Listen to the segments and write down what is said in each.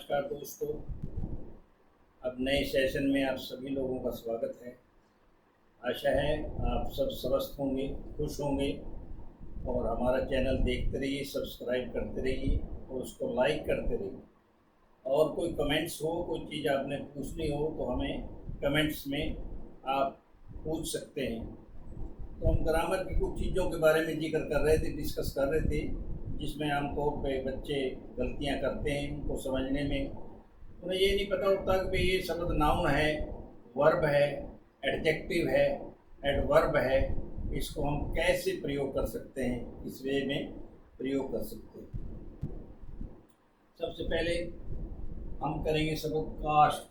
नमस्कार दोस्तों। अब नए सेशन में आप सभी लोगों का स्वागत है। आशा है आप सब स्वस्थ होंगे, खुश होंगे और हमारा चैनल देखते रहिए, सब्सक्राइब करते रहिए और उसको लाइक करते रहिए। और कोई कमेंट्स हो, कोई चीज़ आपने पूछनी हो तो हमें कमेंट्स में आप पूछ सकते हैं। तो हम ग्रामर की कुछ चीज़ों के बारे में जिक्र कर रहे थे, डिस्कस कर रहे थे, जिसमें आमतौर पे बच्चे गलतियां करते हैं उनको समझने में। उन्हें ये नहीं पता होता कि भाई ये शब्द नाउन है, वर्ब है, एडजेक्टिव है, एडवर्ब है, इसको हम कैसे प्रयोग कर सकते हैं, किस वे में प्रयोग कर सकते हैं। सबसे पहले हम करेंगे शब्द कास्ट।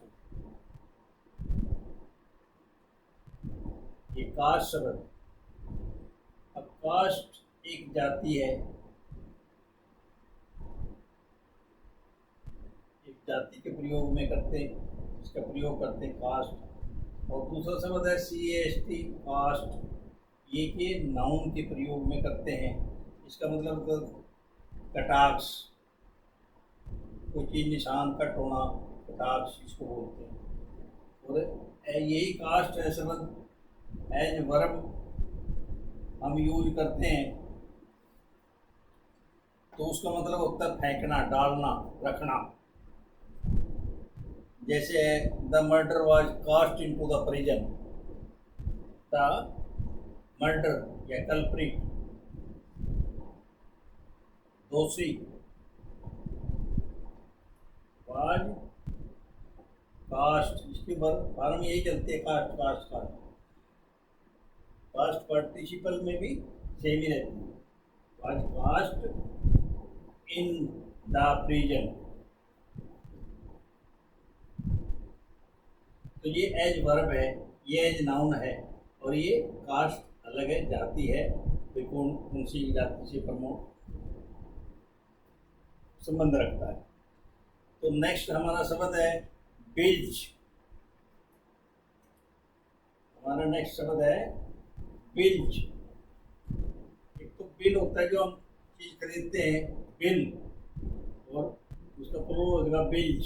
ये कास्ट शब्द, अब कास्ट एक जाति है, जाति के प्रयोग में करते हैं, इसका प्रयोग करते हैं कास्ट। और दूसरा शब्द है CAST, कास्ट, ये के नाउन के प्रयोग में करते हैं। इसका मतलब कटाक्ष, कोई चीज़ निशान कट होना, कटाक्ष इसको बोलते हैं। और यही कास्ट है शब्द एज वर्ब हम यूज करते हैं तो उसका मतलब होता है फेंकना, डालना, रखना। जैसे the murder was cast into the prison, the murder या कल्प्रिट, दोषी, वाज कास्ट, इसके बारे में यही चलते है, cast cast cast. Past participle में भी सेम ही रहती है, was cast in the prison. तो ये एज वर्ब है, ये एज नाउन है, और ये कास्ट अलग है, जाति है, तो कौन सी जाति से प्रमोट संबंध रखता है। तो नेक्स्ट हमारा शब्द है बिल्ज। हमारा नेक्स्ट शब्द है बिल्ज। एक तो बिल होता है जो हम चीज खरीदते हैं, बिल, और उसका प्लूरल होगा बिल्ज।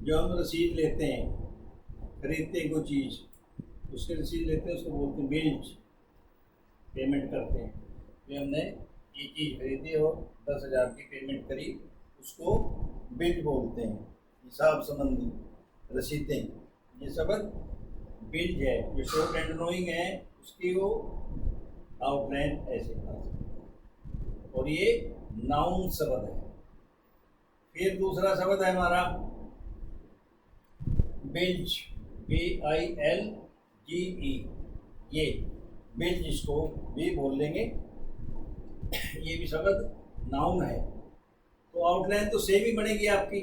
जो हम रसीद लेते हैं, खरीदते हैं कोई चीज़, उसके रसीद लेते हैं, उसको बोलते हैं बिल्ज। पेमेंट करते हैं कि हमने ये चीज़ खरीदी और 10,000 की पेमेंट करी, उसको बिल बोलते हैं। हिसाब संबंधी रसीदें, ये शब्द बिल्ज है। जो शॉर्ट एंड नोइंग है उसकी वो आउटलाइन ऐसे बना सकते हैं, और ये नाउन शब्द है। फिर दूसरा शब्द है हमारा बिल्ज, BILGE। ये बिल्ज, इसको भी बोल लेंगे, ये भी शब्द नाउन है। तो आउटलाइन तो सेम ही बनेगी आपकी,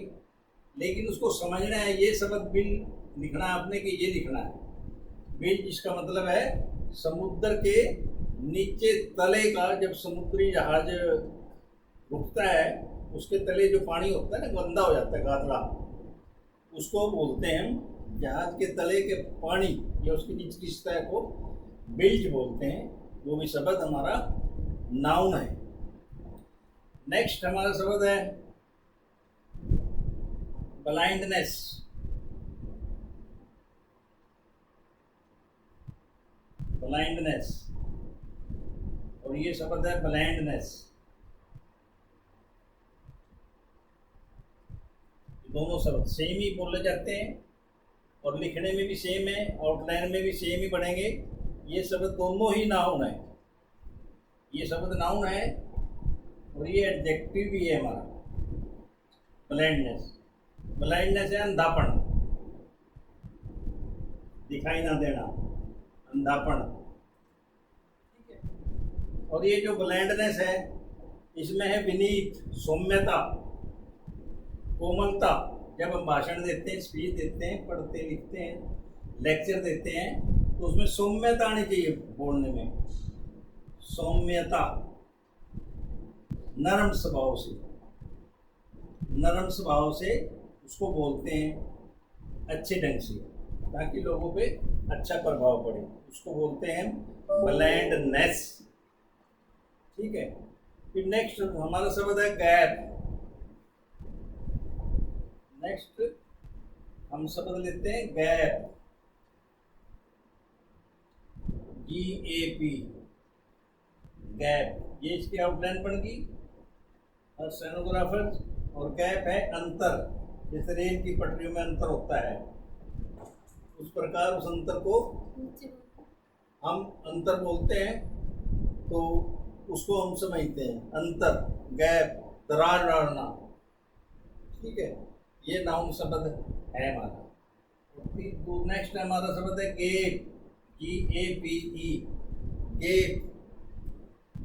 लेकिन उसको समझना है। ये शब्द बिल लिखना है आपने कि ये लिखना है बिल, जिसका मतलब है समुद्र के नीचे तले का, जब समुद्री जहाज रुकता है उसके तले जो पानी होता है ना, गंदा हो जाता है, गादड़ा, उसको बोलते हैं हम जहाज के तले के पानी या उसकी निचली सतह को बिल्ज बोलते हैं। वो भी शब्द हमारा नाउन है। नेक्स्ट हमारा शब्द है ब्लाइंडनेस। ब्लाइंडनेस, और ये शब्द है ब्लाइंडनेस। दोनों शब्द सेम ही बोले जाते हैं और लिखने में भी सेम है, आउटलाइन में भी सेम ही बनेंगे। ये शब्द दोनों ही नाउन है। ये शब्द नाउन है और ये एडजेक्टिव भी है हमारा। ब्लाइंडनेस, ब्लाइंडनेस है अंधापन, दिखाई ना देना, अंधापन, ठीक है। और ये जो ब्लाइंडनेस है इसमें है विनीत, सौम्यता, कोमलता। जब हम भाषण देते हैं, स्पीच देते हैं, पढ़ते लिखते हैं, लेक्चर देते हैं, तो उसमें सौम्यता आनी चाहिए बोलने में। सौम्यता, नरम स्वभाव से, नरम स्वभाव से उसको बोलते हैं अच्छे ढंग से, ताकि लोगों पे अच्छा प्रभाव पड़े, उसको बोलते हैं ब्लैंडनेस, ठीक है। फिर नेक्स्ट हमारा शब्द है गैप। नेक्स्ट हम शब्द लेते हैं गैप, GAP, गैप। ये इसकी आउटलाइन बन गई और स्टेनोग्राफर। और गैप है अंतर, जैसे रेल की पटरियों में अंतर होता है उस प्रकार उस अंतर को हम अंतर बोलते हैं, तो उसको हम समझते हैं अंतर, गैप, दरार डालना। ठीक है, ये नाउन शब्द है हमारा। तो नेक्स्ट हमारा शब्द है गेप, GAPE, गेप।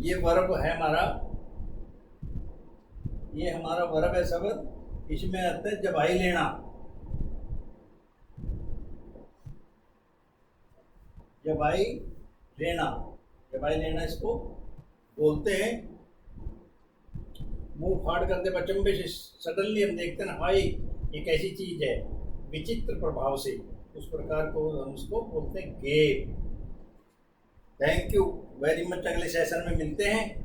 ये वर्ब है हमारा, ये हमारा वर्ब है शब्द। इसमें आता है जबाई लेना, जबाई लेना, जबाई लेना इसको बोलते हैं। मुंह फाड़ करते अचंभे से सडनली हम देखते हैं ना, हाई एक ऐसी चीज है विचित्र प्रभाव से, उस प्रकार को हम उसको बोलते हैं gap. Thank you very much. अगले सेशन में मिलते हैं।